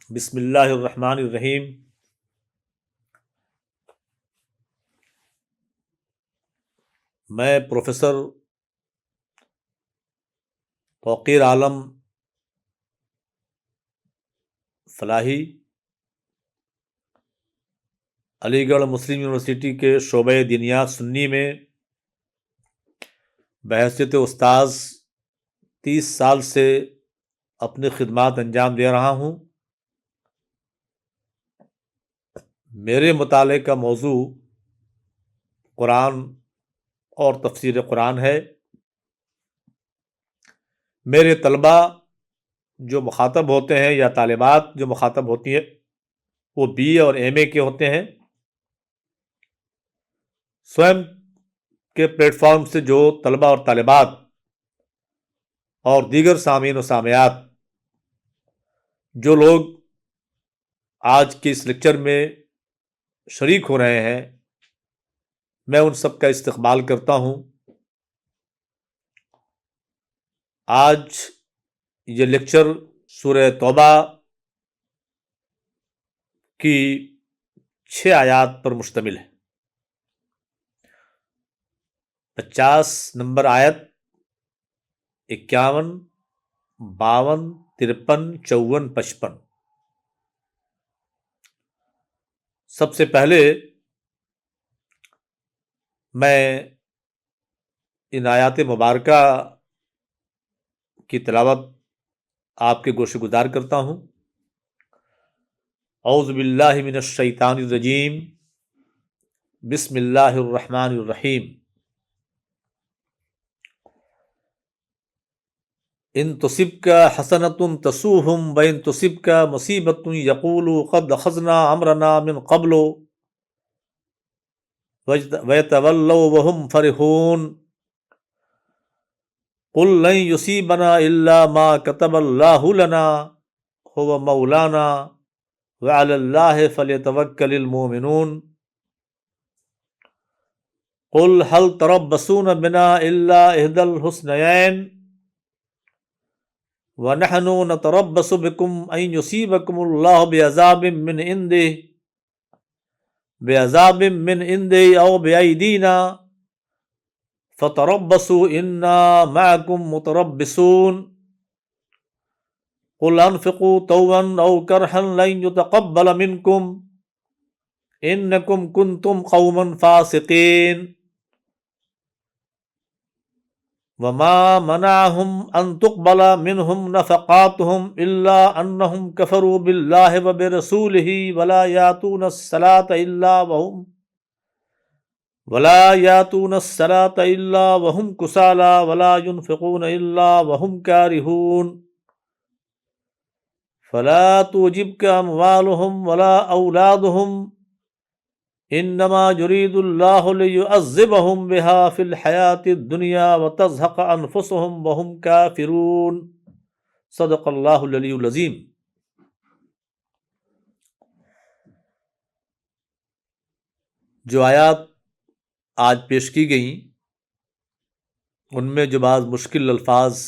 بسم اللہ الرحمن الرحیم۔ میں پروفیسر توقیر عالم فلاحی علی گڑھ مسلم یونیورسٹی کے شعبۂ دینیات سنی میں بحیثیت استاذ 30 سال سے اپنی خدمات انجام دے رہا ہوں۔ میرے مطالعے کا موضوع قرآن اور تفسیر قرآن ہے۔ میرے طلباء جو مخاطب ہوتے ہیں یا طالبات جو مخاطب ہوتی ہیں وہ BA اور MA کے ہوتے ہیں۔ سوئم کے پلیٹ فارم سے جو طلباء اور طالبات اور دیگر سامعین و سامعات جو لوگ آج کے اس لیکچر میں شریک ہو رہے ہیں، میں ان سب کا استقبال کرتا ہوں۔ آج یہ لیکچر سورہ توبہ کی 6 آیات پر مشتمل ہے۔ 50 نمبر آیت، 51، 52، 53، 54، 55۔ سب سے پہلے میں ان آیات مبارکہ کی تلاوت آپ کے گوش گزار کرتا ہوں۔ اعوذ باللہ من الشیطان الرجیم، بسم اللہ الرحمن الرحیم۔ ان تصبک حسنۃ تسؤہم وان تصبک مصیبۃ یقولوا قد اخذنا امرنا من قبل ویتولوا وهم فرحون قل لن یصیبنا الا ما كتب اللہ لنا هو مولانا وعلی اللہ فلیتوکل المؤمنون قل هل تربصون بنا الا احدى الحسنیین وَنَحْنُ نَتَرَبَّصُ بِكُمْ أَن يُصِيبَكُمُ اللَّهُ بِعَذَابٍ مِّنْ عِندِهِ أَوْ بِأَيْدِينَا فَتَرَبَّصُوا إِنَّا مَعَكُمْ مُتَرَبِّصُونَ قُلْ أَنفِقُوا طَوْعًا أَوْ كَرْهًا لَن يُتَقَبَّلَ مِنكُمْ إِنَّكُمْ كُنتُمْ قَوْمًا فَاسِقِينَ وَمَا مَنَعَهُمْ أَن تُقْبَلَ مِنْهُمْ نَفَقَاتُهُمْ إِلَّا أَنَّهُمْ كَفَرُوا بِاللَّهِ وَبِرَسُولِهِ وَلَا يَأْتُونَ الصَّلَاةَ إِلَّا وَهُمْ كُسَالَىٰ وَلَا يُنْفِقُونَ إِلَّا وَهُمْ كَارِهُونَ فَلَا تُعْجِبْكَ أَمْوَالُهُمْ وَلَا أَوْلَادُهُمْ انما یرید اللہ لیعذبہم بہا فی الحیاۃ الدنیا وتزہق انفسہم وہم کافرون۔ صدق اللہ العلی العظیم۔ جو آیات آج پیش کی گئیں ان میں جو بعض مشکل الفاظ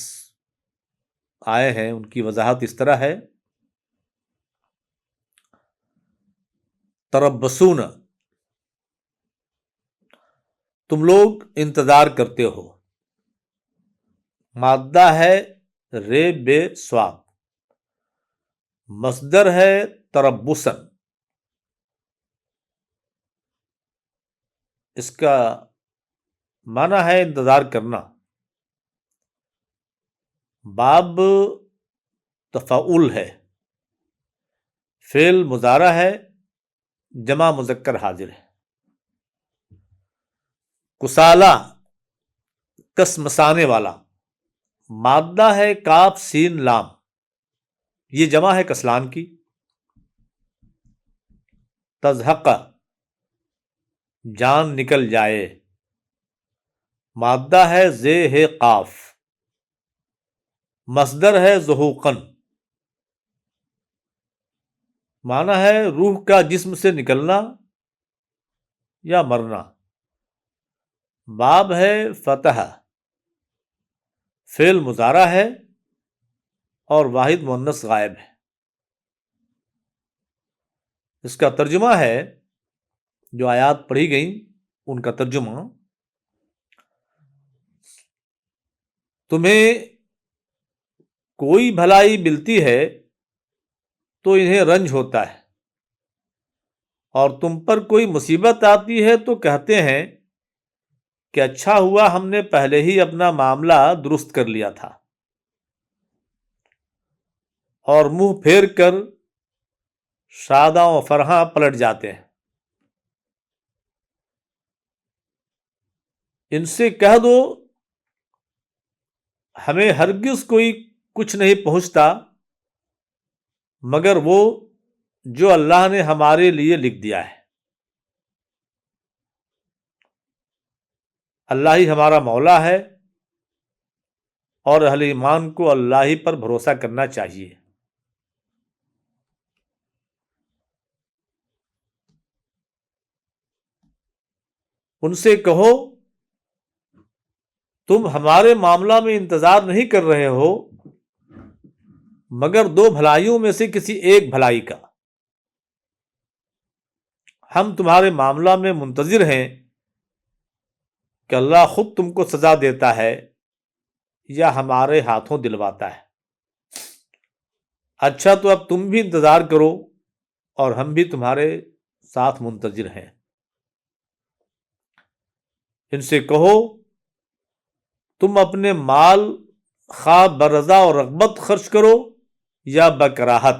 آئے ہیں ان کی وضاحت اس طرح ہے۔ تربصون، تم لوگ انتظار کرتے ہو۔ مادہ ہے رے بے سواد، مصدر ہے تربصن۔ اس کا معنی ہے انتظار کرنا۔ باب تفاعل ہے، فعل مضارع ہے، جمع مذکر حاضر ہے۔ کسالہ، کسمسانے والا، مادہ ہے کاف سین لام، یہ جمع ہے کسلان کی۔ تزہق، جان نکل جائے، مادہ ہے زے ہے قاف، مصدر ہے ذہوقن، معنی ہے روح کا جسم سے نکلنا یا مرنا۔ باب ہے فتح، فعل مضارع ہے اور واحد مؤنث غائب ہے۔ اس کا ترجمہ ہے، جو آیات پڑھی گئیں ان کا ترجمہ، تمہیں کوئی بھلائی ملتی ہے تو انہیں رنج ہوتا ہے، اور تم پر کوئی مصیبت آتی ہے تو کہتے ہیں کہ اچھا ہوا ہم نے پہلے ہی اپنا معاملہ درست کر لیا تھا، اور منہ پھیر کر شاداں و فرحاں پلٹ جاتے ہیں۔ ان سے کہہ دو ہمیں ہرگز کوئی کچھ نہیں پہنچتا مگر وہ جو اللہ نے ہمارے لیے لکھ دیا ہے۔ اللہ ہی ہمارا مولا ہے، اور اہل ایمان کو اللہ ہی پر بھروسہ کرنا چاہیے۔ ان سے کہو تم ہمارے معاملہ میں انتظار نہیں کر رہے ہو مگر دو بھلائیوں میں سے کسی ایک بھلائی کا۔ ہم تمہارے معاملہ میں منتظر ہیں کہ اللہ خود تم کو سزا دیتا ہے یا ہمارے ہاتھوں دلواتا ہے۔ اچھا تو اب تم بھی انتظار کرو اور ہم بھی تمہارے ساتھ منتظر ہیں۔ ان سے کہو تم اپنے مال خواہ برضا اور رغبت خرچ کرو یا بکراہت،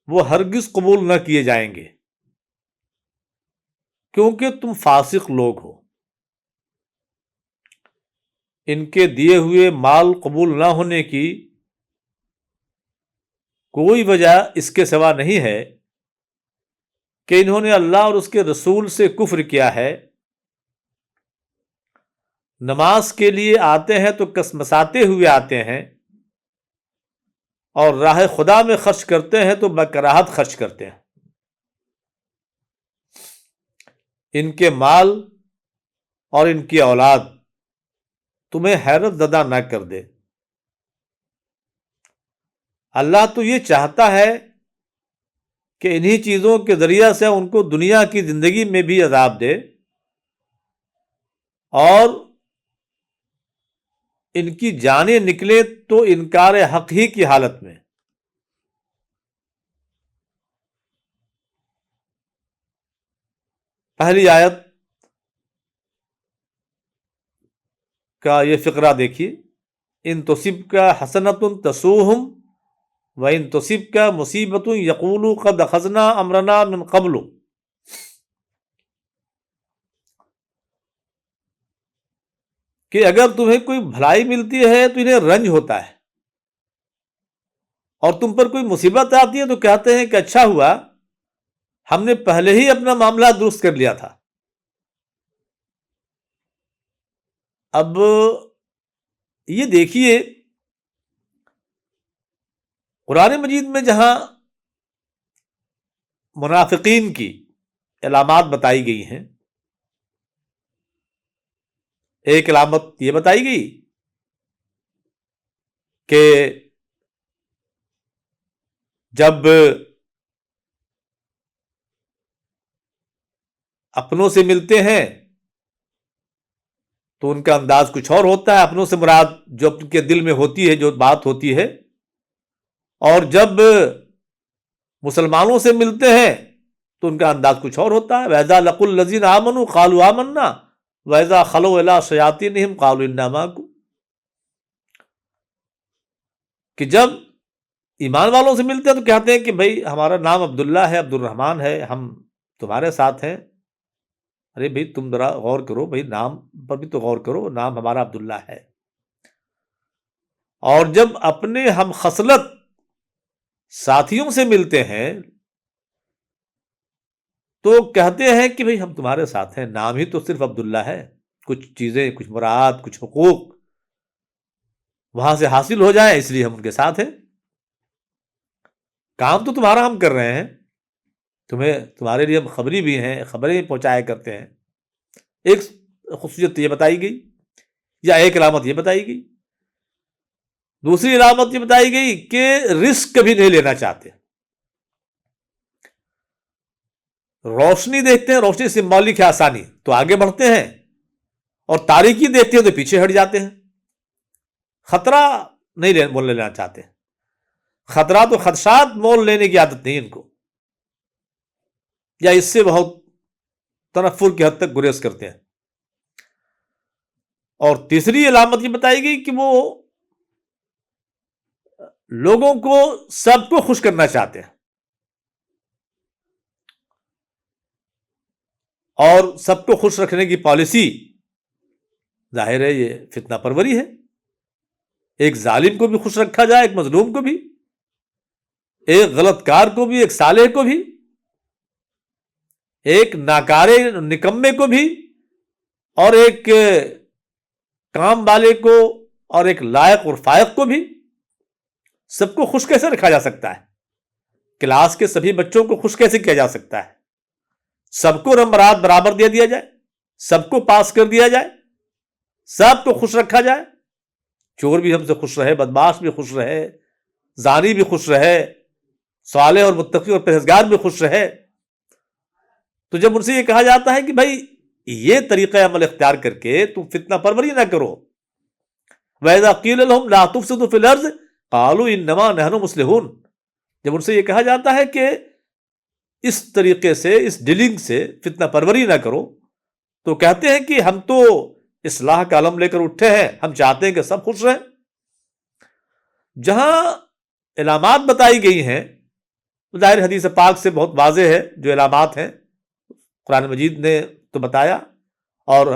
وہ ہرگز قبول نہ کیے جائیں گے، کیونکہ تم فاسق لوگ ہو۔ ان کے دیے ہوئے مال قبول نہ ہونے کی کوئی وجہ اس کے سوا نہیں ہے کہ انہوں نے اللہ اور اس کے رسول سے کفر کیا ہے۔ نماز کے لیے آتے ہیں تو کسمساتے ہوئے آتے ہیں، اور راہ خدا میں خرچ کرتے ہیں تو بکراہت خرچ کرتے ہیں۔ ان کے مال اور ان کی اولاد تمہیں حیرت زدہ نہ کر دے۔ اللہ تو یہ چاہتا ہے کہ انہی چیزوں کے ذریعہ سے ان کو دنیا کی زندگی میں بھی عذاب دے، اور ان کی جانیں نکلے تو انکار حق ہی کی حالت میں۔ پہلی آیت کا یہ فقرہ دیکھیے، ان تصبک حسنۃ تسوہم وَإِن تُصِبْكَ مُصِيبَةٌ يَقُولُوا قَدْ أَخَذْنَا أَمْرَنَا مِنْ قَبْلُ، کہ اگر تمہیں کوئی بھلائی ملتی ہے تو انہیں رنج ہوتا ہے، اور تم پر کوئی مصیبت آتی ہے تو کہتے ہیں کہ اچھا ہوا ہم نے پہلے ہی اپنا معاملہ درست کر لیا تھا۔ اب یہ دیکھیے، قرآن مجید میں جہاں منافقین کی علامات بتائی گئی ہیں، ایک علامت یہ بتائی گئی کہ جب اپنوں سے ملتے ہیں تو ان کا انداز کچھ اور ہوتا ہے، اپنوں سے مراد جو ان کے دل میں ہوتی ہے، جو بات ہوتی ہے، اور جب مسلمانوں سے ملتے ہیں تو ان کا انداز کچھ اور ہوتا ہے۔ وَإِذَا لَقُوا الَّذِينَ آمَنُوا قَالُوا آمَنَّا وَإِذَا خَلَوْا إِلَىٰ شَيَاطِينِهِمْ قَالُوا إِنَّا مَعَكُمْ، کہ جب ایمان والوں سے ملتے ہیں تو کہتے ہیں کہ بھئی ہمارا نام عبداللہ ہے، عبد الرحمن ہے، ہم تمہارے ساتھ ہیں۔ ارے بھئی تم ذرا غور کرو، بھئی نام پر بھی تو غور کرو، نام ہمارا عبداللہ ہے۔ اور جب اپنے ہم خصلت ساتھیوں سے ملتے ہیں تو کہتے ہیں کہ بھئی ہم تمہارے ساتھ ہیں، نام ہی تو صرف عبداللہ ہے، کچھ چیزیں، کچھ مراعات، کچھ حقوق وہاں سے حاصل ہو جائیں اس لیے ہم ان کے ساتھ ہیں۔ کام تو تمہارا ہم کر رہے ہیں، تمہارے لیے ہم خبری بھی ہیں، خبریں پہنچایا کرتے ہیں۔ ایک خصوصیت یہ بتائی گئی، یا ایک علامت یہ بتائی گئی۔ دوسری علامت یہ بتائی گئی کہ رزق کبھی نہیں لینا چاہتے۔ روشنی دیکھتے ہیں، روشنی سمبولک ہے آسانی، تو آگے بڑھتے ہیں، اور تاریکی دیکھتے ہیں تو پیچھے ہٹ جاتے ہیں. خطرہ نہیں مول لینا چاہتے. خطرہ تو خدشات مول لینے کی عادت نہیں ان کو، یا اس سے بہت تنفر کی حد تک گریز کرتے ہیں. اور تیسری علامت یہ بتائی گئی کہ وہ لوگوں کو، سب کو خوش کرنا چاہتے ہیں، اور سب کو خوش رکھنے کی پالیسی ظاہر ہے یہ فتنہ پروری ہے. ایک ظالم کو بھی خوش رکھا جائے، ایک مظلوم کو بھی، ایک غلط کار کو بھی، ایک صالح کو بھی، ایک ناکارے نکمے کو بھی، اور ایک کام والے کو، اور ایک لائق اور فائق کو بھی. سب کو خوش کیسے رکھا جا سکتا ہے؟ کلاس کے سبھی بچوں کو خوش کیسے کیا جا سکتا ہے؟ سب کو نمبرات برابر دے دیا جائے، سب کو پاس کر دیا جائے، سب کو خوش رکھا جائے، چور بھی ہم سے خوش رہے، بدماش بھی خوش رہے، زانی بھی خوش رہے، صالح اور متقی اور پرہیزگار بھی خوش رہے. تو جب ان سے یہ کہا جاتا ہے کہ بھائی یہ طریقہ عمل اختیار کر کے تم فتنہ پروری نہ کرو، وَإِذَا قِيلَ لَهُمْ لَا تُفْسِدُوا فِي الْأَرْضِ قَالُوا إِنَّمَا نَحْنُ مُصْلِحُونَ، جب ان سے یہ کہا جاتا ہے کہ اس طریقے سے، اس ڈیلنگ سے فتنہ پروری نہ کرو، تو کہتے ہیں کہ ہم تو اصلاح کا علم لے کر اٹھے ہیں، ہم چاہتے ہیں کہ سب خوش رہیں. جہاں علامات بتائی گئی ہیں، ظاہر حدیث پاک سے بہت واضح ہے جو علامات ہیں، قرآن مجید نے تو بتایا، اور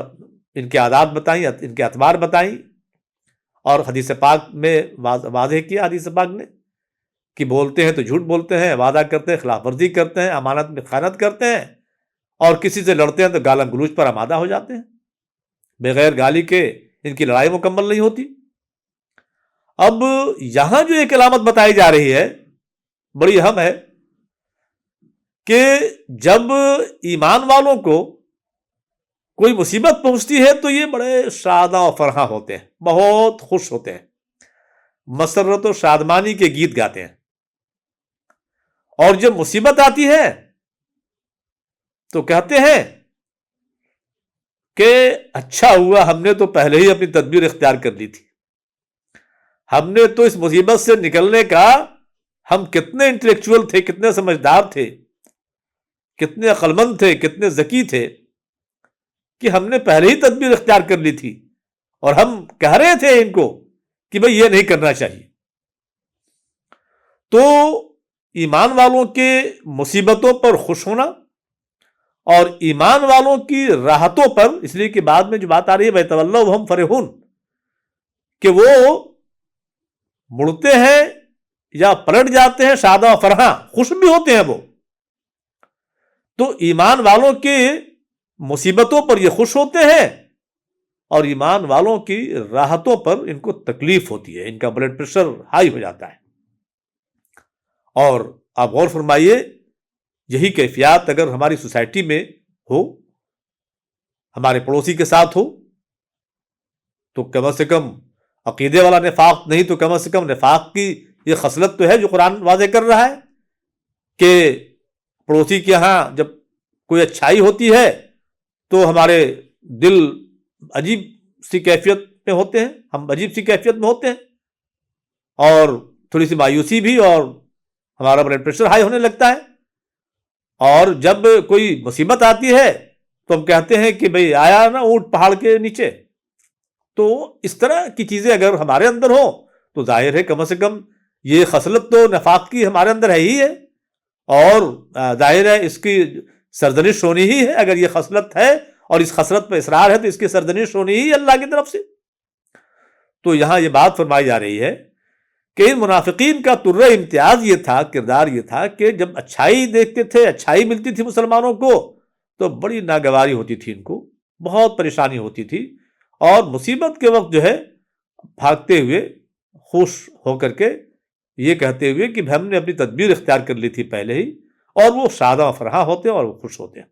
ان کے عادات بتائیں، ان کے اعتبار بتائیں، اور حدیث پاک میں واضح کیا حدیث پاک نے کہ بولتے ہیں تو جھوٹ بولتے ہیں، وعدہ کرتے ہیں خلاف ورزی کرتے ہیں، امانت میں خیانت کرتے ہیں، اور کسی سے لڑتے ہیں تو گالم گلوچ پر آمادہ ہو جاتے ہیں. بغیر گالی کے ان کی لڑائی مکمل نہیں ہوتی. اب یہاں جو ایک علامت بتائی جا رہی ہے بڑی اہم ہے کہ جب ایمان والوں کو کوئی مصیبت پہنچتی ہے تو یہ بڑے شاداں و فرحاں ہوتے ہیں، بہت خوش ہوتے ہیں، مسرت و شادمانی کے گیت گاتے ہیں. اور جب مصیبت آتی ہے تو کہتے ہیں کہ اچھا ہوا ہم نے تو پہلے ہی اپنی تدبیر اختیار کر لی تھی، ہم نے تو اس مصیبت سے نکلنے کا، ہم کتنے انٹلیکچوئل تھے، کتنے سمجھدار تھے، کتنے عقل مند تھے، کتنے ذکی تھے کہ ہم نے پہلے ہی تدبیر اختیار کر لی تھی، اور ہم کہہ رہے تھے ان کو کہ بھئی یہ نہیں کرنا چاہیے. تو ایمان والوں کے مصیبتوں پر خوش ہونا، اور ایمان والوں کی راحتوں پر، اس لیے کہ بعد میں جو بات آ رہی ہے وَيَتَوَلَّوْا وَهُمْ فَرِحُونَ، کہ وہ مڑتے ہیں یا پلٹ جاتے ہیں شاداں و فرحاں، خوش بھی ہوتے ہیں وہ. تو ایمان والوں کی مصیبتوں پر یہ خوش ہوتے ہیں، اور ایمان والوں کی راحتوں پر ان کو تکلیف ہوتی ہے، ان کا بلڈ پریشر ہائی ہو جاتا ہے. اور آپ غور فرمائیے، یہی کیفیات اگر ہماری سوسائٹی میں ہو، ہمارے پڑوسی کے ساتھ ہو، تو کم از کم عقیدے والا نفاق نہیں تو کم از کم نفاق کی یہ خصلت تو ہے جو قرآن واضح کر رہا ہے کہ پڑوسی کے ہاں جب کوئی اچھائی ہوتی ہے تو ہمارے دل عجیب سی کیفیت میں ہوتے ہیں، ہم عجیب سی کیفیت میں ہوتے ہیں، اور تھوڑی سی مایوسی بھی، اور ہمارا بلڈ پریشر ہائی ہونے لگتا ہے. اور جب کوئی مصیبت آتی ہے تو ہم کہتے ہیں کہ بھئی آیا نا اونٹ پہاڑ کے نیچے. تو اس طرح کی چیزیں اگر ہمارے اندر ہوں تو ظاہر ہے کم از کم یہ خصلت تو نفاق کی ہمارے اندر ہے ہی ہے، اور ظاہر ہے اس کی سرزنش ہونی ہی ہے. اگر یہ خصلت ہے اور اس خصلت پہ اصرار ہے تو اس کی سرزنش ہونی ہی ہے اللہ کی طرف سے. تو یہاں یہ بات فرمائی جا رہی ہے کہ ان منافقین کا طرہ امتیاز یہ تھا، کردار یہ تھا کہ جب اچھائی دیکھتے تھے، اچھائی ملتی تھی مسلمانوں کو، تو بڑی ناگواری ہوتی تھی، ان کو بہت پریشانی ہوتی تھی، اور مصیبت کے وقت جو ہے بھاگتے ہوئے خوش ہو کر کے یہ کہتے ہوئے کہ ہم نے اپنی تدبیر اختیار کر لی تھی پہلے ہی، اور وہ شاداں فرحاں ہوتے ہیں اور وہ خوش ہوتے ہیں.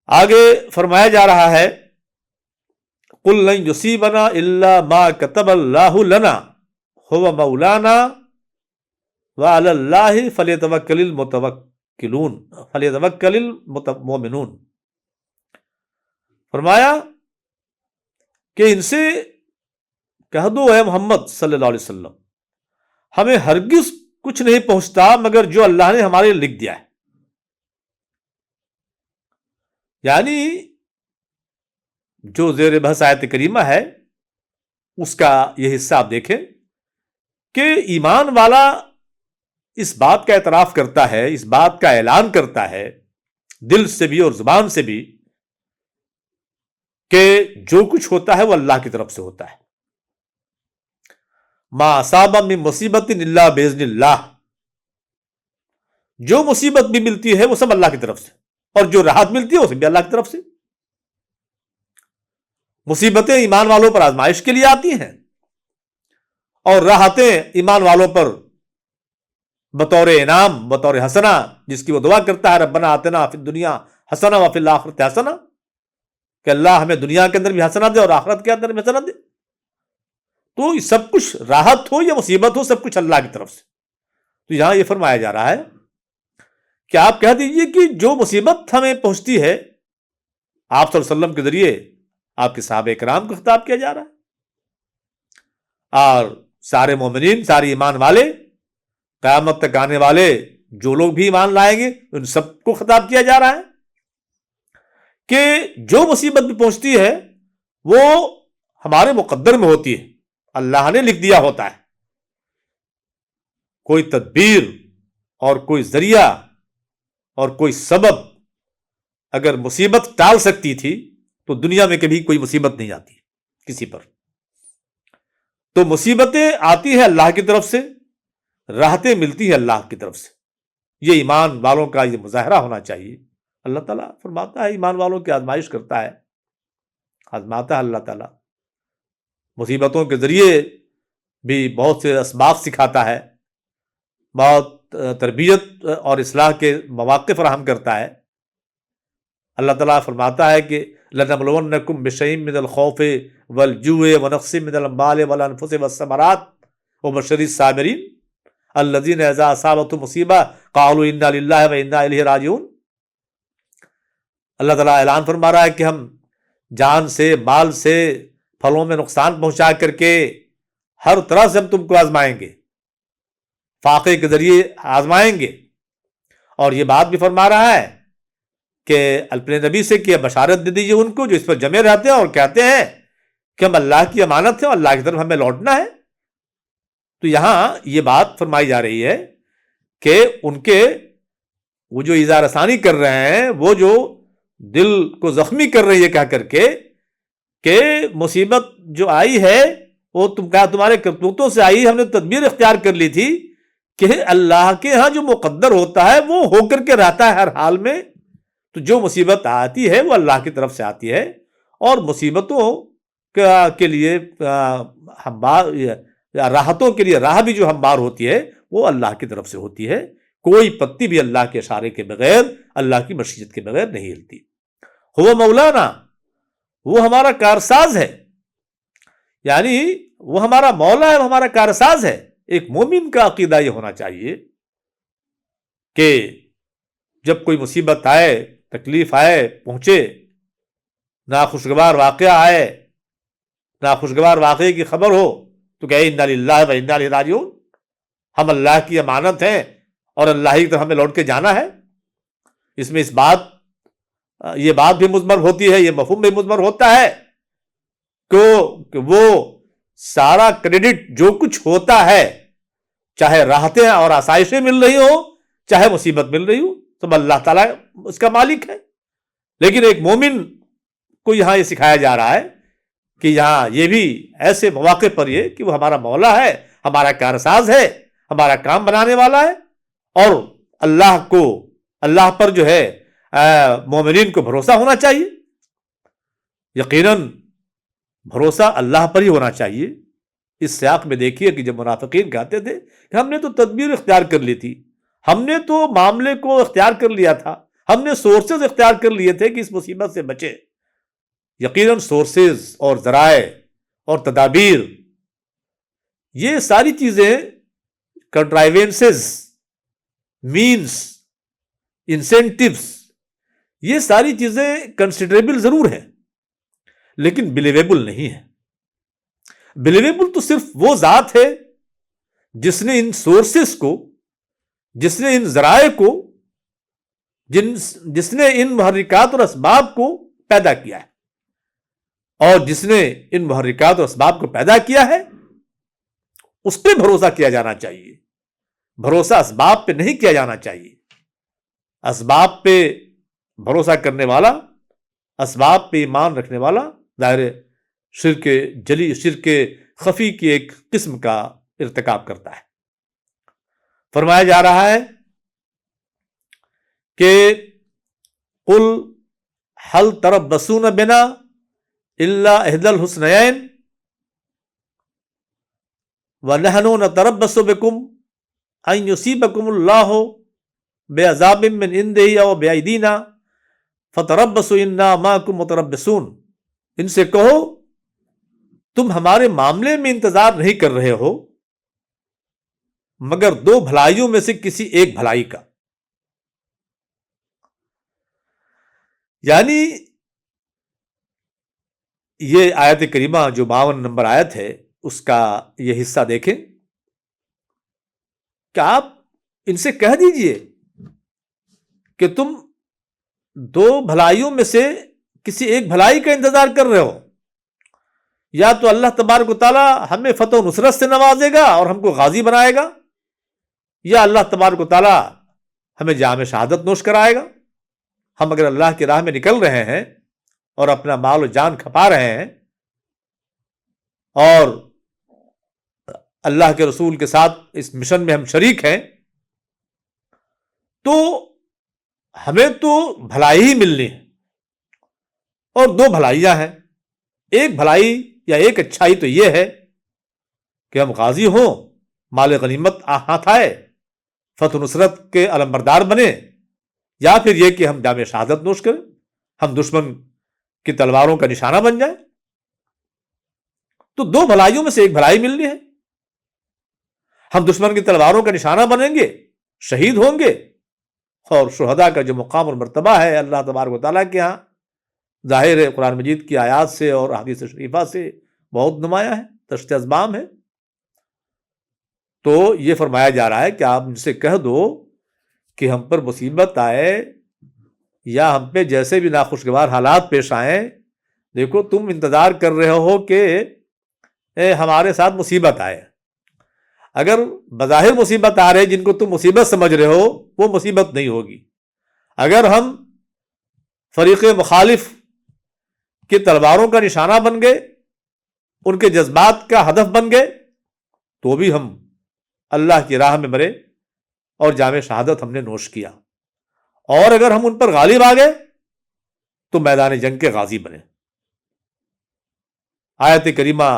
آگے فرمایا جا رہا ہے قُلْ لَن يُصِيبَنَا إِلَّا مَا كَتَبَ اللَّهُ لَنَا هُوَ مَوْلَانَا وَعَلَى اللَّهِ فَلْيَتَوَكَّلِ الْمُتَوَكِّلُونَ. المتوکلون فلیتوکل المؤمنون. فرمایا کہ ان سے کہہ دو اے محمد صلی اللہ علیہ وسلم، ہمیں ہرگز کچھ نہیں پہنچتا مگر جو اللہ نے ہمارے لیے لکھ دیا ہے. یعنی جو زیر بحث آیت کریمہ ہے اس کا یہ حصہ آپ دیکھیں کہ ایمان والا اس بات کا اعتراف کرتا ہے، اس بات کا اعلان کرتا ہے دل سے بھی اور زبان سے بھی کہ جو کچھ ہوتا ہے وہ اللہ کی طرف سے ہوتا ہے. ما اصاب من مصیبت الا باذن اللہ، جو مصیبت بھی ملتی ہے وہ سب اللہ کی طرف سے، اور جو راحت ملتی ہے وہ سب بھی اللہ کی طرف سے. مصیبتیں ایمان والوں پر آزمائش کے لیے آتی ہیں اور راحتیں ایمان والوں پر بطور انعام، بطور حسنہ، جس کی وہ دعا کرتا ہے ربنا آتنا فی الدنیا حسنہ وفی الآخرۃ حسنہ، کہ اللہ ہمیں دنیا کے اندر بھی حسنہ دے اور آخرت کے اندر بھی حسنہ دے. تو سب کچھ راحت ہو یا مصیبت ہو، سب کچھ اللہ کی طرف سے. تو یہاں یہ فرمایا جا رہا ہے کہ آپ کہہ دیجئے کہ جو مصیبت ہمیں پہنچتی ہے، آپ صلی اللہ علیہ وسلم کے ذریعے آپ کے صحابہ کرام کو خطاب کیا جا رہا ہے، اور سارے مومنین، سارے ایمان والے، قیامت تک آنے والے جو لوگ بھی ایمان لائیں گے ان سب کو خطاب کیا جا رہا ہے کہ جو مصیبت بھی پہنچتی ہے وہ ہمارے مقدر میں ہوتی ہے، اللہ نے لکھ دیا ہوتا ہے. کوئی تدبیر اور کوئی ذریعہ اور کوئی سبب اگر مصیبت ٹال سکتی تھی تو دنیا میں کبھی کوئی مصیبت نہیں آتی کسی پر. تو مصیبتیں آتی ہیں اللہ کی طرف سے، راحتیں ملتی ہیں اللہ کی طرف سے. یہ ایمان والوں کا یہ مظاہرہ ہونا چاہیے. اللہ تعالیٰ فرماتا ہے ایمان والوں کی آزمائش کرتا ہے، آزماتا ہے اللہ تعالیٰ. مصیبتوں کے ذریعے بھی بہت سے اسباق سکھاتا ہے، بہت تربیت اور اصلاح کے مواقع فراہم کرتا ہے. اللہ تعالیٰ فرماتا ہے کہ لَنَبْلُوَنَّكُمْ بِشَيْءٍ مِّنَ الْخَوْفِ وَالْجُوعِ وَنَقْصٍ مِّنَ الْأَمْوَالِ وَالْأَنفُسِ وَالثَّمَرَاتِ وَبَشِّرِ الصَّابِرِينَ الَّذِينَ إِذَا أَصَابَتْهُمْ مُصِیبَةٌ قَالُوا إِنَّا لِلَّهِ وَإِنَّا إِلَیْهِ رَاجِعُونَ. اللہ تعالیٰ اعلان فرما رہا ہے کہ ہم جان سے، مال سے، پھلوں میں نقصان پہنچا کر کے ہر طرح سے ہم تم کو آزمائیں گے، فاقے کے ذریعے آزمائیں گے. اور یہ بات بھی فرما رہا ہے کہ اپنے نبی سے کہ بشارت دے دیجیے ان کو جو اس پر جمے رہتے ہیں اور کہتے ہیں کہ ہم اللہ کی امانت ہیں اور اللہ کی طرف ہمیں لوٹنا ہے. تو یہاں یہ بات فرمائی جا رہی ہے کہ ان کے وہ جو اظہار ثانی کر رہے ہیں، وہ جو دل کو زخمی کر رہی ہے کہہ کر کے کہ مصیبت جو آئی ہے وہ تمہارے کرتوتوں سے آئی، ہم نے تدبیر اختیار کر لی تھی، کہ اللہ کے ہاں جو مقدر ہوتا ہے وہ ہو کر کے رہتا ہے ہر حال میں. تو جو مصیبت آتی ہے وہ اللہ کی طرف سے آتی ہے، اور مصیبتوں کے لیے راحتوں کے لیے راہ بھی جو ہموار ہوتی ہے وہ اللہ کی طرف سے ہوتی ہے. کوئی پتی بھی اللہ کے اشارے کے بغیر، اللہ کی مشیت کے بغیر نہیں ہلتی. ہو مولانا، وہ ہمارا کارساز ہے، یعنی وہ ہمارا مولا ہے، وہ ہمارا کارساز ہے. ایک مومن کا عقیدہ یہ ہونا چاہیے کہ جب کوئی مصیبت آئے، تکلیف آئے، پہنچے، ناخوشگوار واقعہ آئے، ناخوشگوار واقعے کی خبر ہو تو کہ انا للہ و انا الیہ راجعون، ہم اللہ کی امانت ہیں اور اللہ کی طرف ہمیں لوٹ کے جانا ہے. اس میں یہ بات بھی مضمر ہوتی ہے، یہ مفہوم بھی مضمر ہوتا ہے کہ وہ سارا کریڈٹ جو کچھ ہوتا ہے، چاہے راحتیں اور آسائشیں مل رہی ہوں، چاہے مصیبت مل رہی ہو، تو اللہ تعالیٰ اس کا مالک ہے. لیکن ایک مومن کو یہاں یہ سکھایا جا رہا ہے کہ یہاں یہ بھی ایسے مواقع پر یہ کہ وہ ہمارا مولا ہے، ہمارا کارساز ہے، ہمارا کام بنانے والا ہے، اور اللہ پر جو ہے مومنین کو بھروسہ ہونا چاہیے. یقیناً بھروسہ اللہ پر ہی ہونا چاہیے. اس سیاق میں دیکھیے کہ جب منافقین کہتے تھے کہ ہم نے تو تدبیر اختیار کر لی تھی، ہم نے تو معاملے کو اختیار کر لیا تھا، ہم نے سورسز اختیار کر لیے تھے کہ اس مصیبت سے بچے. یقیناً سورسز اور ذرائع اور تدابیر، یہ ساری چیزیں کنٹرائیونسز، مینز انسینٹیوز، یہ ساری چیزیں کنسیڈریبل ضرور ہیں لیکن بلیویبل نہیں ہے. بلیویبل تو صرف وہ ذات ہے جس نے ان سورسز کو، جس نے ان ذرائع کو، جس نے ان محرکات اور اسباب کو پیدا کیا ہے. اور جس نے ان محرکات اور اسباب کو پیدا کیا ہے اس پہ بھروسہ کیا جانا چاہیے. بھروسہ اسباب پہ نہیں کیا جانا چاہیے. اسباب پہ بھروسہ کرنے والا، اسباب پہ ایمان رکھنے والا ظاہر شرک جلی، شرک خفی کی ایک قسم کا ارتکاب کرتا ہے. فرمایا جا رہا ہے کہ قل هل تربصون بنا الا احدى الحسنيين ونحن نتربص بكم ان يصيبكم الله بعذاب من عنده او بأيدينا فتربصوا انا معكم متربصون. ان سے کہو تم ہمارے معاملے میں انتظار نہیں کر رہے ہو مگر دو بھلائیوں میں سے کسی ایک بھلائی کا. یعنی یہ آیت کریمہ جو 52 نمبر آیت ہے اس کا یہ حصہ دیکھیں کہ آپ ان سے کہہ دیجئے کہ تم دو بھلائیوں میں سے کسی ایک بھلائی کا انتظار کر رہے ہو. یا تو اللہ تبارک و تعالی ہمیں فتح و نصرت سے نوازے گا اور ہم کو غازی بنائے گا، یا اللہ تبارک و تعالی ہمیں جام شہادت نوش کرائے گا. ہم اگر اللہ کی راہ میں نکل رہے ہیں اور اپنا مال و جان کھپا رہے ہیں اور اللہ کے رسول کے ساتھ اس مشن میں ہم شریک ہیں تو ہمیں تو بھلائی ہی ملنی ہے. اور دو بھلائیاں ہیں. ایک بھلائی یا ایک اچھائی تو یہ ہے کہ ہم غازی ہوں، مال غنیمت ہاتھ آئے، فتح نصرت کے علمبردار بنے، یا پھر یہ کہ ہم جام شہادت نوش کریں، ہم دشمن کی تلواروں کا نشانہ بن جائیں. تو دو بھلائیوں میں سے ایک بھلائی ملنی ہے. ہم دشمن کی تلواروں کا نشانہ بنیں گے، شہید ہوں گے، اور شہداء کا جو مقام اور مرتبہ ہے اللہ تبارک و تعالیٰ کے ہاں ظاہر ہے قرآن مجید کی آیات سے اور احادیث شریفہ سے بہت نمایاں ہے، تشت ازبام ہے. تو یہ فرمایا جا رہا ہے کہ آپ ان سے کہہ دو کہ ہم پر مصیبت آئے یا ہم پہ جیسے بھی ناخوشگوار حالات پیش آئیں، دیکھو تم انتظار کر رہے ہو کہ ہمارے ساتھ مصیبت آئے. اگر بظاہر مصیبت آ رہے جن کو تم مصیبت سمجھ رہے ہو وہ مصیبت نہیں ہوگی. اگر ہم فریق مخالف کی تلواروں کا نشانہ بن گئے، ان کے جذبات کا ہدف بن گئے، تو بھی ہم اللہ کی راہ میں مرے اور جام شہادت ہم نے نوش کیا. اور اگر ہم ان پر غالب آ گئے تو میدان جنگ کے غازی بنے. آیت کریمہ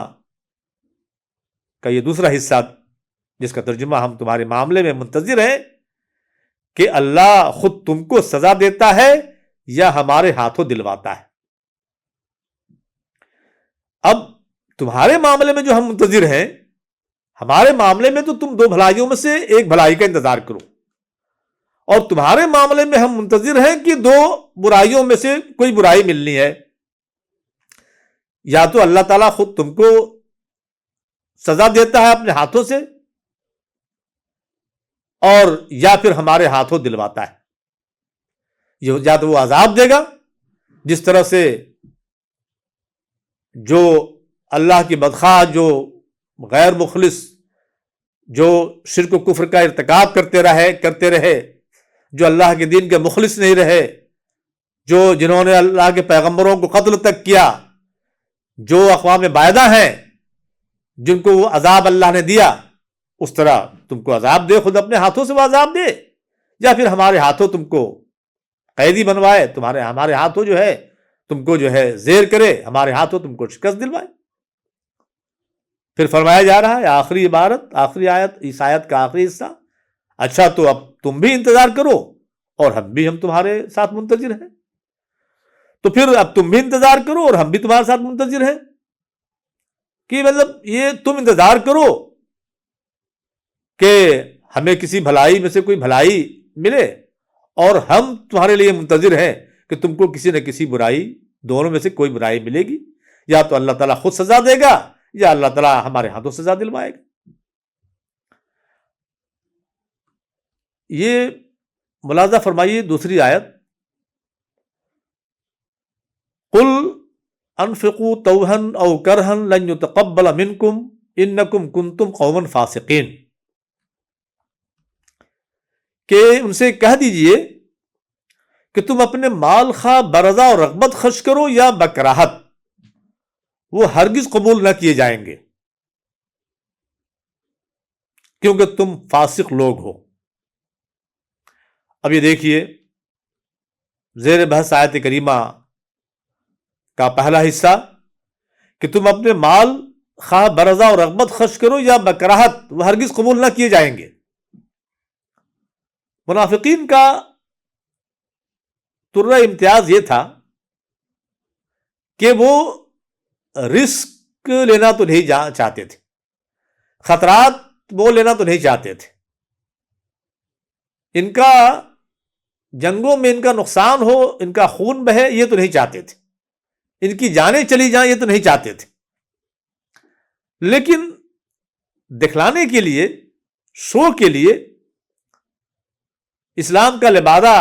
کا یہ دوسرا حصہ جس کا ترجمہ ہم تمہارے معاملے میں منتظر ہیں کہ اللہ خود تم کو سزا دیتا ہے یا ہمارے ہاتھوں دلواتا ہے. اب تمہارے معاملے میں جو ہم منتظر ہیں، ہمارے معاملے میں تو تم دو بھلائیوں میں سے ایک بھلائی کا انتظار کرو، اور تمہارے معاملے میں ہم منتظر ہیں کہ دو برائیوں میں سے کوئی برائی ملنی ہے. یا تو اللہ تعالیٰ خود تم کو سزا دیتا ہے اپنے ہاتھوں سے، اور یا پھر ہمارے ہاتھوں دلواتا ہے. یا تو وہ عذاب دے گا جس طرح سے جو اللہ کی بدخواہ، جو غیر مخلص، جو شرک و کفر کا ارتکاب کرتے رہے، جو اللہ کے دین کے مخلص نہیں رہے، جنہوں نے اللہ کے پیغمبروں کو قتل تک کیا، جو اقوام بعیدہ ہیں جن کو وہ عذاب اللہ نے دیا، اس طرح تم کو عذاب دے، خود اپنے ہاتھوں سے وہ عذاب دے، یا پھر ہمارے ہاتھوں تم کو قیدی بنوائے، ہمارے ہاتھوں جو ہے تم کو جو ہے زیر کرے، ہمارے ہاتھوں تم کو شکست دلوائے. پھر فرمایا جا رہا ہے آخری عبارت، آخری آیت، اس آیت کا آخری حصہ، اچھا تو اب تم بھی انتظار کرو اور ہم تمہارے ساتھ منتظر ہیں. تو پھر اب تم بھی انتظار کرو اور ہم بھی تمہارے ساتھ منتظر ہیں. کہ مطلب یہ تم انتظار کرو کہ ہمیں کسی بھلائی میں سے کوئی بھلائی ملے، اور ہم تمہارے لیے منتظر ہیں کہ تم کو کسی نہ کسی برائی، دونوں میں سے کوئی برائی ملے گی، یا تو اللہ تعالیٰ خود سزا دے گا یا اللہ تعالیٰ ہمارے ہاتھوں سزا دلوائے گا۔ یہ ملاحظہ فرمائیے دوسری آیت، قل انفقوا طوعا او کرہا لن يتقبل منکم انکم کنتم قوما فاسقین، کہ ان سے کہہ دیجئے کہ تم اپنے مال خواہ برضا اور رغبت خرچ کرو یا بکراہت، وہ ہرگز قبول نہ کیے جائیں گے، کیونکہ تم فاسق لوگ ہو۔ اب یہ دیکھیے زیر بحث آیت کریمہ کا پہلا حصہ کہ تم اپنے مال خواہ برضا اور رغبت خرچ کرو یا بکراہت، وہ ہرگز قبول نہ کیے جائیں گے۔ منافقین کا طرہ امتیاز یہ تھا کہ وہ رسک لینا تو نہیں چاہتے تھے، خطرات وہ لینا تو نہیں چاہتے تھے، ان کا جنگوں میں ان کا نقصان ہو، ان کا خون بہے، یہ تو نہیں چاہتے تھے، ان کی جانیں چلی جائیں، یہ تو نہیں چاہتے تھے، لیکن دکھلانے کے لیے، شو کے لیے اسلام کا لبادہ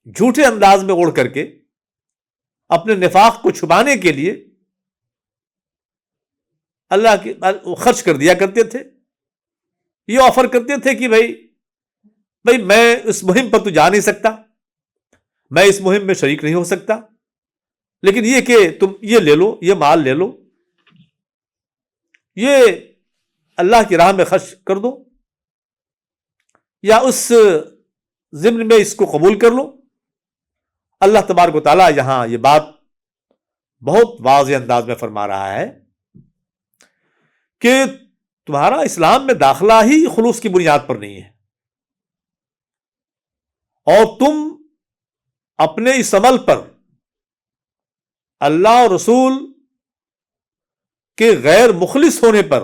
جھوٹے انداز میں اوڑھ کر کے اپنے نفاق کو چھپانے کے لیے اللہ کی خرچ کر دیا کرتے تھے، یہ آفر کرتے تھے کہ بھائی میں اس مہم پر تو جا نہیں سکتا، میں اس مہم میں شریک نہیں ہو سکتا، لیکن یہ کہ تم یہ لے لو، یہ مال لے لو، یہ اللہ کی راہ میں خرچ کر دو، یا اس ضمن میں اس کو قبول کر لو۔ اللہ تبارک و تعالیٰ یہاں یہ بات بہت واضح انداز میں فرما رہا ہے کہ تمہارا اسلام میں داخلہ ہی خلوص کی بنیاد پر نہیں ہے، اور تم اپنے اس عمل پر اللہ اور رسول کے غیر مخلص ہونے پر،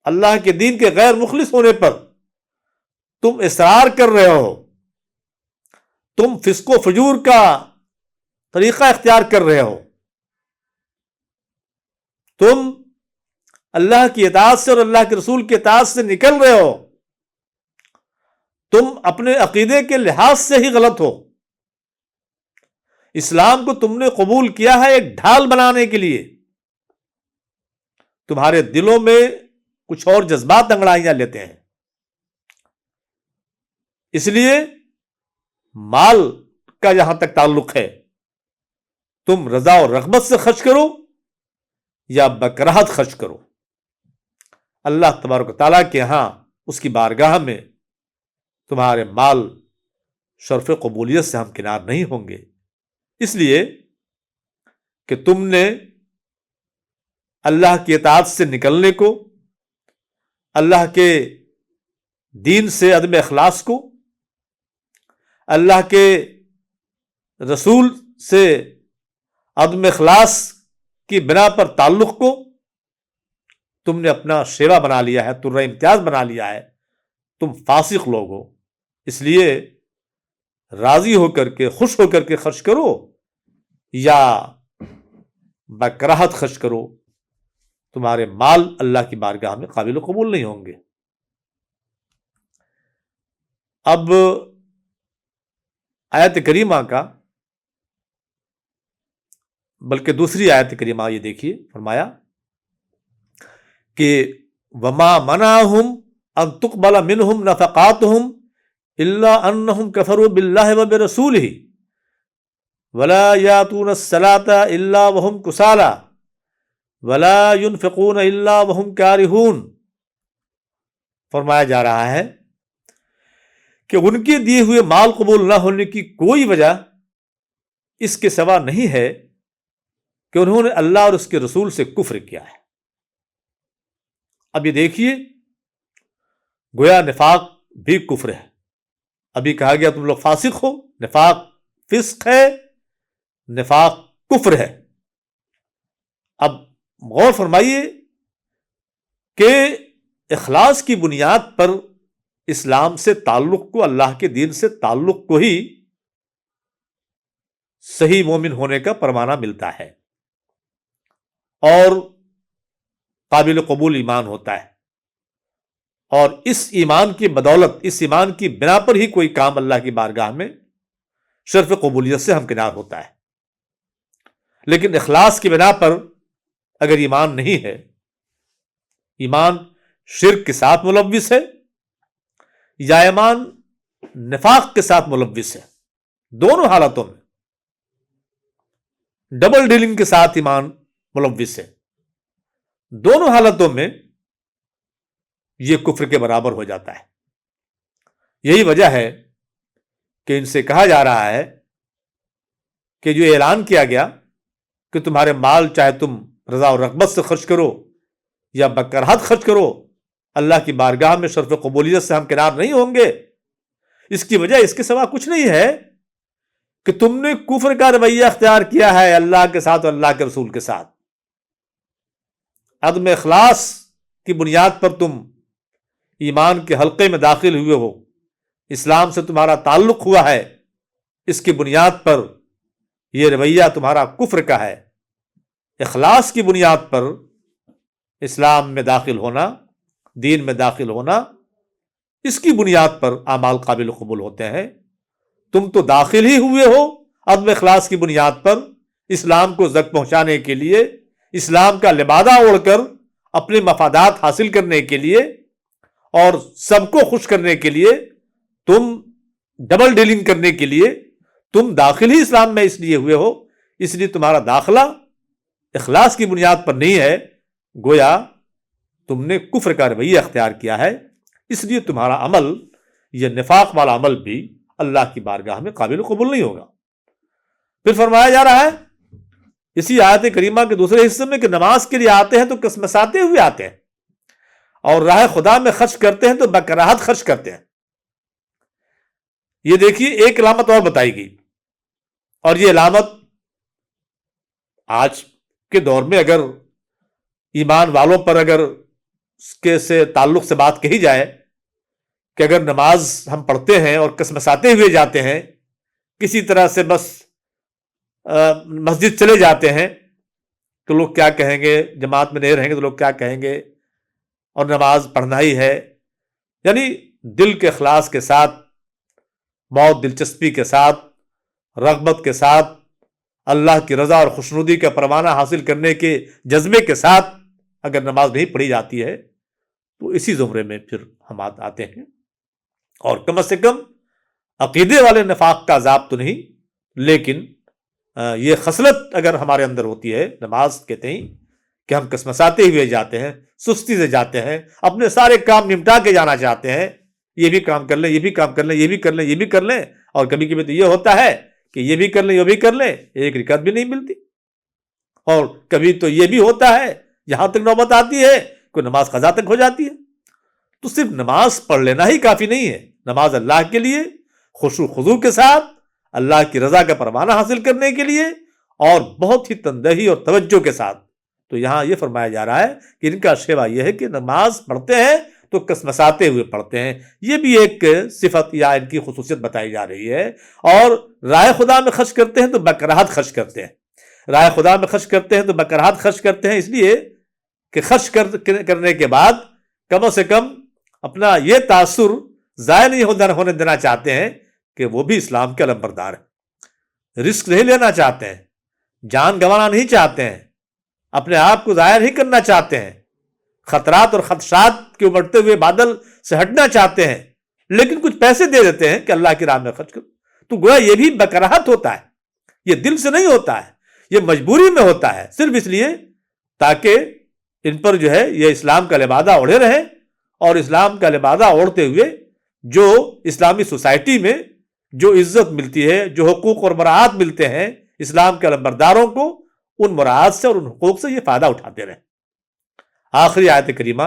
اللہ کے دین کے غیر مخلص ہونے پر تم اصرار کر رہے ہو، تم فسق و فجور کا طریقہ اختیار کر رہے ہو، تم اللہ کی اطاعت سے اور اللہ کے رسول کی اطاعت سے نکل رہے ہو، تم اپنے عقیدے کے لحاظ سے ہی غلط ہو۔ اسلام کو تم نے قبول کیا ہے ایک ڈھال بنانے کے لیے، تمہارے دلوں میں کچھ اور جذبات انگڑائیاں لیتے ہیں، اس لیے مال کا جہاں تک تعلق ہے تم رضا اور رغبت سے خرچ کرو یا بکراہت خرچ کرو، اللہ تبارک و تعالیٰ کے ہاں اس کی بارگاہ میں تمہارے مال شرف قبولیت سے ہمکنار نہیں ہوں گے، اس لیے کہ تم نے اللہ کی اطاعت سے نکلنے کو، اللہ کے دین سے عدم اخلاص کو، اللہ کے رسول سے عدم اخلاص کی بنا پر تعلق کو تم نے اپنا شیوا بنا لیا ہے، طرہ امتیاز بنا لیا ہے، تم فاسق لوگ ہو، اس لیے راضی ہو کر کے، خوش ہو کر کے خرچ کرو یا بکراہت خرچ کرو، تمہارے مال اللہ کی بارگاہ میں قابل و قبول نہیں ہوں گے۔ اب آیت کریمہ کا، بلکہ دوسری آیت کریمہ یہ دیکھیے، فرمایا کہ وما منعهم ان تقبل منهم نفقاتهم الا انهم كفروا بالله وبرسوله ولا ياتون الصلاة الا وهم كسالى ولا ينفقون الا وهم كارهون۔ فرمایا جا رہا ہے کہ ان کے دیے ہوئے مال قبول نہ ہونے کی کوئی وجہ اس کے سوا نہیں ہے کہ انہوں نے اللہ اور اس کے رسول سے کفر کیا ہے۔ اب یہ دیکھیے، گویا نفاق بھی کفر ہے، ابھی کہا گیا تم لوگ فاسق ہو، نفاق فسق ہے، نفاق کفر ہے۔ اب غور فرمائیے کہ اخلاص کی بنیاد پر اسلام سے تعلق کو، اللہ کے دین سے تعلق کو ہی صحیح مومن ہونے کا پروانہ ملتا ہے اور قابل قبول ایمان ہوتا ہے، اور اس ایمان کی بدولت، اس ایمان کی بنا پر ہی کوئی کام اللہ کی بارگاہ میں شرف قبولیت سے ہمکنار ہوتا ہے۔ لیکن اخلاص کی بنا پر اگر ایمان نہیں ہے، ایمان شرک کے ساتھ ملوث ہے یا ایمان نفاق کے ساتھ ملوث ہے، دونوں حالتوں میں ڈبل ڈیلنگ کے ساتھ ایمان ملوث ہے، دونوں حالتوں میں یہ کفر کے برابر ہو جاتا ہے۔ یہی وجہ ہے کہ ان سے کہا جا رہا ہے کہ جو اعلان کیا گیا کہ تمہارے مال چاہے تم رضا و رغبت سے خرچ کرو یا بکراہت خرچ کرو، اللہ کی بارگاہ میں شرف قبولیت سے ہمکنار نہیں ہوں گے۔ اس کی وجہ اس کے سوا کچھ نہیں ہے کہ تم نے کفر کا رویہ اختیار کیا ہے اللہ کے ساتھ اور اللہ کے رسول کے ساتھ۔ عدم اخلاص کی بنیاد پر تم ایمان کے حلقے میں داخل ہوئے ہو، اسلام سے تمہارا تعلق ہوا ہے، اس کی بنیاد پر یہ رویہ تمہارا کفر کا ہے۔ اخلاص کی بنیاد پر اسلام میں داخل ہونا، دین میں داخل ہونا، اس کی بنیاد پر اعمال قابل قبول ہوتے ہیں۔ تم تو داخل ہی ہوئے ہو عدم اخلاص کی بنیاد پر، اسلام کو زک پہنچانے کے لیے، اسلام کا لبادہ اوڑھ کر اپنے مفادات حاصل کرنے کے لیے اور سب کو خوش کرنے کے لیے، تم ڈبل ڈیلنگ کرنے کے لیے تم داخل ہی اسلام میں اس لیے ہوئے ہو، اس لیے تمہارا داخلہ اخلاص کی بنیاد پر نہیں ہے، گویا تم نے کفر کا رویہ اختیار کیا ہے، اس لیے تمہارا عمل، یہ نفاق والا عمل بھی اللہ کی بارگاہ میں قابل قبول نہیں ہوگا۔ پھر فرمایا جا رہا ہے اسی آیت کریمہ کے دوسرے حصے میں کہ نماز کے لیے آتے ہیں تو کسمساتے ہوئے آتے ہیں، اور راہ خدا میں خرچ کرتے ہیں تو بکراہت خرچ کرتے ہیں۔ یہ دیکھیے ایک علامت اور بتائی گئی، اور یہ علامت آج کے دور میں اگر ایمان والوں پر اگر اس کے سے تعلق سے بات کہی جائے کہ اگر نماز ہم پڑھتے ہیں اور کسمساتے ہوئے جاتے ہیں، کسی طرح سے بس مسجد چلے جاتے ہیں تو لوگ کیا کہیں گے، جماعت میں نہیں رہیں گے تو لوگ کیا کہیں گے، اور نماز پڑھنا ہی ہے، یعنی دل کے اخلاص کے ساتھ، بہت دلچسپی کے ساتھ، رغبت کے ساتھ، اللہ کی رضا اور خوشنودی کا پروانہ حاصل کرنے کے جذبے کے ساتھ اگر نماز نہیں پڑھی جاتی ہے تو اسی زمرے میں پھر ہم آتے ہیں، اور کم سے کم عقیدے والے نفاق کا عذاب تو نہیں، لیکن یہ خصلت اگر ہمارے اندر ہوتی ہے نماز کے تئیں کہ ہم کسمساتے ہوئے جاتے ہیں، سستی سے جاتے ہیں، اپنے سارے کام نمٹا کے جانا چاہتے ہیں، یہ بھی کام کر لیں، یہ بھی کام کر لیں، یہ بھی کر لیں، یہ بھی کر لیں، اور کبھی کبھی تو یہ ہوتا ہے کہ یہ بھی کر لیں، یہ بھی کر لیں، ایک رکعت بھی نہیں ملتی، اور کبھی تو یہ بھی ہوتا ہے یہاں تک نوبت آتی ہے کوئی نماز قضا تک ہو جاتی ہے۔ تو صرف نماز پڑھ لینا ہی کافی نہیں ہے، نماز اللہ کے لیے خشوع خضوع کے ساتھ، اللہ کی رضا کا پروانہ حاصل کرنے کے لیے، اور بہت ہی تندہی اور توجہ کے ساتھ۔ تو یہاں یہ فرمایا جا رہا ہے کہ ان کا شیوا یہ ہے کہ نماز پڑھتے ہیں تو کسمساتے ہوئے پڑھتے ہیں، یہ بھی ایک صفت یا ان کی خصوصیت بتائی جا رہی ہے۔ اور راہ خدا میں خرچ کرتے ہیں تو بکراہت خرچ کرتے ہیں، راہ خدا میں خرچ کرتے ہیں تو بکراہت خرچ کرتے ہیں، اس لیے کہ خرچ کرنے کے بعد کم سے کم اپنا یہ تاثر ضائع نہیں ہونے دینا چاہتے ہیں کہ وہ بھی اسلام کے علمبردار ہیں، رسک نہیں لینا چاہتے ہیں، جان گنوانا نہیں چاہتے ہیں، اپنے آپ کو ظاہر نہیں کرنا چاہتے ہیں، خطرات اور خدشات کے ابھرتے ہوئے بادل سے ہٹنا چاہتے ہیں، لیکن کچھ پیسے دے دیتے ہیں کہ اللہ کی راہ میں خرچ کرو، تو گویا یہ بھی بکراہت ہوتا ہے، یہ دل سے نہیں ہوتا ہے، یہ مجبوری میں ہوتا ہے، صرف اس لیے تاکہ ان پر جو ہے یہ اسلام کا لبادہ اوڑھے رہے، اور اسلام کا لبادہ اوڑھتے ہوئے جو اسلامی سوسائٹی میں جو عزت ملتی ہے، جو حقوق اور مراعات ملتے ہیں اسلام کے علمبرداروں کو، ان مراعات سے اور ان حقوق سے یہ فائدہ اٹھاتے رہیں۔ آخری آیت کریمہ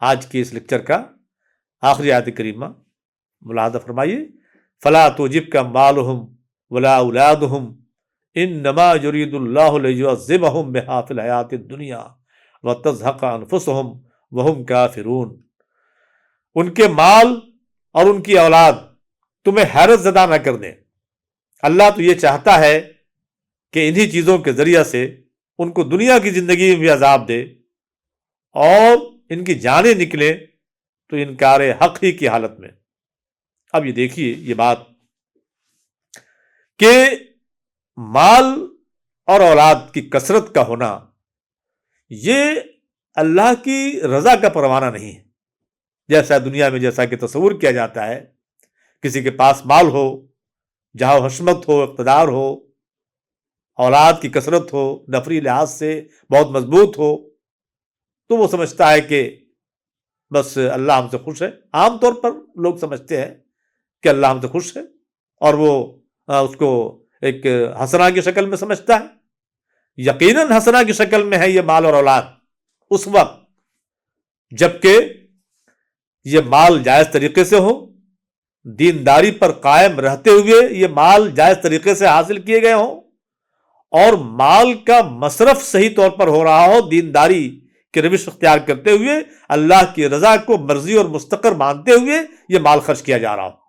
آج کی اس لیکچر کا آخری آیت کریمہ ملاحظہ فرمائیے، فَلَا تُعْجِبْكَ أَمْوَالُهُمْ وَلَا أَوْلَادُهُمْ إِنَّمَا يُرِيدُ اللَّهُ لِيُعَذِّبَهُم بِهَا فِي الْحَيَاةِ الدُّنْيَا وَتَزْهَقَ أَنفُسُهُمْ وَهُمْ كَافِرُونَ۔ ان کے مال اور ان کی اولاد تمہیں حیرت زدہ نہ کر دیں، اللہ تو یہ چاہتا ہے کہ انہی چیزوں کے ذریعہ سے ان کو دنیا کی زندگی میں بھی عذاب دے اور ان کی جانیں نکلیں تو انکار حق ہی کی حالت میں۔ اب یہ دیکھیے یہ بات کہ مال اور اولاد کی کثرت کا ہونا یہ اللہ کی رضا کا پروانہ نہیں ہے، جیسا دنیا میں جیسا کہ تصور کیا جاتا ہے، کسی کے پاس مال ہو، جہاں حشمت ہو، اقتدار ہو، اولاد کی کثرت ہو، نفری لحاظ سے بہت مضبوط ہو، تو وہ سمجھتا ہے کہ بس اللہ ہم سے خوش ہے۔ عام طور پر لوگ سمجھتے ہیں کہ اللہ ہم سے خوش ہے اور وہ اس کو ایک حسنہ کی شکل میں سمجھتا ہے۔ یقیناً حسنہ کی شکل میں ہے یہ مال اور اولاد اس وقت جبکہ یہ مال جائز طریقے سے ہو، دینداری پر قائم رہتے ہوئے یہ مال جائز طریقے سے حاصل کیے گئے ہوں، اور مال کا مصرف صحیح طور پر ہو رہا ہو، دینداری کی روش اختیار کرتے ہوئے اللہ کی رضا کو مرضی اور مستقر مانتے ہوئے یہ مال خرچ کیا جا رہا ہو۔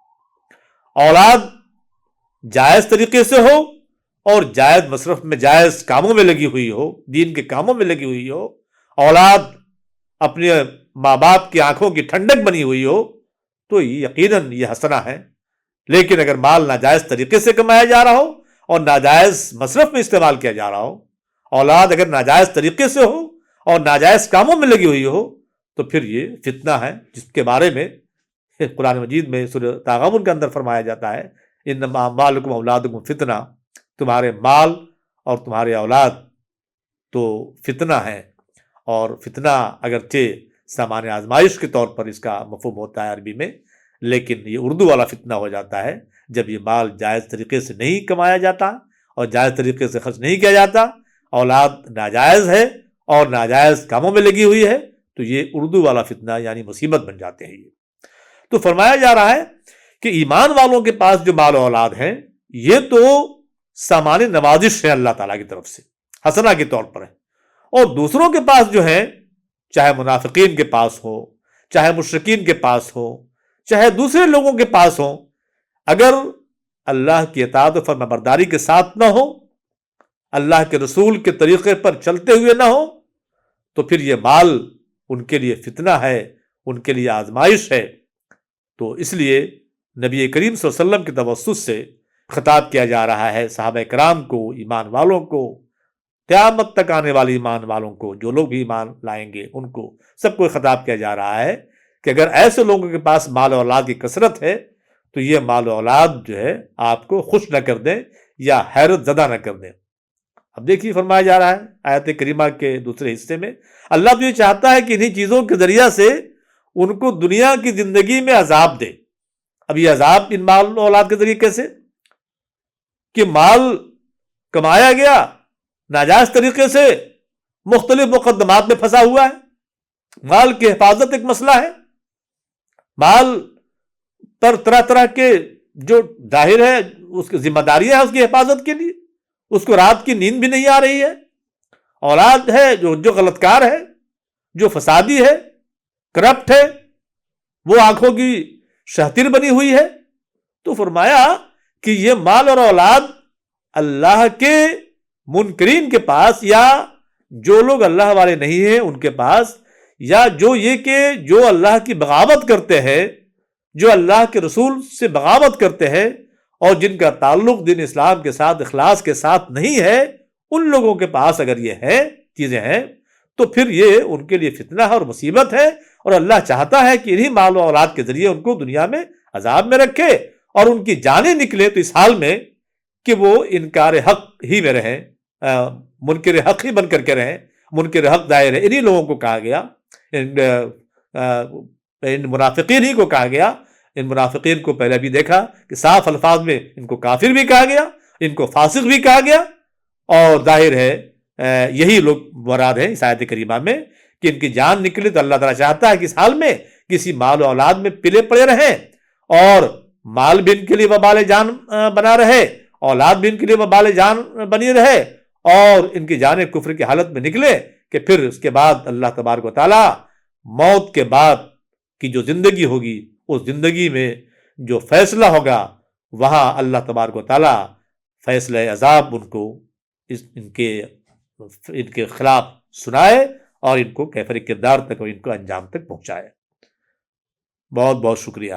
اولاد جائز طریقے سے ہو اور جائز مصرف میں، جائز کاموں میں لگی ہوئی ہو، دین کے کاموں میں لگی ہوئی ہو، اولاد اپنے ماں باپ کی آنکھوں کی ٹھنڈک بنی ہوئی ہو، تو یقیناً یہ حسنہ ہے۔ لیکن اگر مال ناجائز طریقے سے کمایا جا رہا ہو اور ناجائز مصرف میں استعمال کیا جا رہا ہو، اولاد اگر ناجائز طریقے سے ہو اور ناجائز کاموں میں لگی ہوئی ہو، تو پھر یہ فتنہ ہے، جس کے بارے میں قرآن مجید میں سورہ تغابن کے اندر فرمایا جاتا ہے انما اموالکم اولادکم فتنہ، تمہارے مال اور تمہارے اولاد تو فتنہ ہے۔ اور فتنہ اگرچہ سامان آزمائش کے طور پر اس کا مفہوم ہوتا ہے عربی میں، لیکن یہ اردو والا فتنہ ہو جاتا ہے جب یہ مال جائز طریقے سے نہیں کمایا جاتا اور جائز طریقے سے خرچ نہیں کیا جاتا، اولاد ناجائز ہے اور ناجائز کاموں میں لگی ہوئی ہے، تو یہ اردو والا فتنہ یعنی مصیبت بن جاتے ہیں۔ تو فرمایا جا رہا ہے کہ ایمان والوں کے پاس جو مال و اولاد ہیں یہ تو سامان نوازش ہے اللہ تعالیٰ کی طرف سے، حسنہ کے طور پر ہے، اور دوسروں کے پاس جو ہے، چاہے منافقین کے پاس ہو، چاہے مشرکین کے پاس ہو، چاہے دوسرے لوگوں کے پاس ہو، اگر اللہ کی اطاعت و فرمانبرداری کے ساتھ نہ ہو، اللہ کے رسول کے طریقے پر چلتے ہوئے نہ ہو، تو پھر یہ مال ان کے لیے فتنہ ہے، ان کے لیے آزمائش ہے۔ تو اس لیے نبی کریم صلی اللہ علیہ وسلم کے توسط سے خطاب کیا جا رہا ہے صحابہ کرام کو، ایمان والوں کو، قیامت تک آنے والی ایمان والوں کو، جو لوگ بھی ایمان لائیں گے ان کو، سب کو خطاب کیا جا رہا ہے کہ اگر ایسے لوگوں کے پاس مال و اولاد کی کثرت ہے تو یہ مال و اولاد جو ہے آپ کو خوش نہ کر دیں یا حیرت زدہ نہ کر دیں۔ اب دیکھیے فرمایا جا رہا ہے آیت کریمہ کے دوسرے حصے میں، اللہ تو یہ چاہتا ہے کہ انہی چیزوں کے ذریعہ سے ان کو دنیا کی زندگی میں عذاب دے۔ اب یہ عذاب ان مال و اولاد کے ذریعے کیسے؟ کہ مال کمایا گیا ناجائز طریقے سے، مختلف مقدمات میں پھنسا ہوا ہے، مال کی حفاظت ایک مسئلہ ہے، مال پر طرح طرح کے جو ظاہر ہے اس کی ذمہ داریاں ہیں اس کی حفاظت کے لیے، اس کو رات کی نیند بھی نہیں آ رہی ہے، اولاد ہے جو غلط کار ہے، جو فسادی ہے، کرپٹ ہے، وہ آنکھوں کی شہتر بنی ہوئی ہے۔ تو فرمایا کہ یہ مال اور اولاد اللہ کے منکرین کے پاس، یا جو لوگ اللہ والے نہیں ہیں ان کے پاس، یا جو یہ کہ جو اللہ کی بغاوت کرتے ہیں، جو اللہ کے رسول سے بغاوت کرتے ہیں اور جن کا تعلق دین اسلام کے ساتھ اخلاص کے ساتھ نہیں ہے، ان لوگوں کے پاس اگر یہ ہے چیزیں ہیں تو پھر یہ ان کے لیے فتنہ ہے اور مصیبت ہے، اور اللہ چاہتا ہے کہ انہی مال و اولاد کے ذریعے ان کو دنیا میں عذاب میں رکھے اور ان کی جانیں نکلے تو اس حال میں کہ وہ انکار حق ہی میں رہیں، منکر حق ہی بن کر کے رہیں۔ منکر حق ظاہر ہے انہی لوگوں کو کہا گیا، ان منافقین ہی کو کہا گیا۔ ان منافقین کو پہلے بھی دیکھا کہ صاف الفاظ میں ان کو کافر بھی کہا گیا، ان کو فاسق بھی کہا گیا، اور ظاہر ہے یہی لوگ مراد ہیں اس آیت کریمہ میں کہ ان کی جان نکلے تو اللہ تعالیٰ چاہتا ہے کہ اس حال میں کسی مال و اولاد میں پلے پڑے رہیں، اور مال بھی ان کے لیے وبال جان بنا رہے، اولاد بھی ان کے لیے وبال جان بنی رہے، اور ان کی جانیں کفر کی حالت میں نکلے کہ پھر اس کے بعد اللہ تبارک و تعالیٰ موت کے بعد کی جو زندگی ہوگی اس زندگی میں جو فیصلہ ہوگا وہاں اللہ تبارک و تعالیٰ فیصلہ عذاب ان کو ان کے خلاف سنائے اور ان کو کیفر کردار تک اور ان کو انجام تک پہنچائے۔ بہت بہت شکریہ۔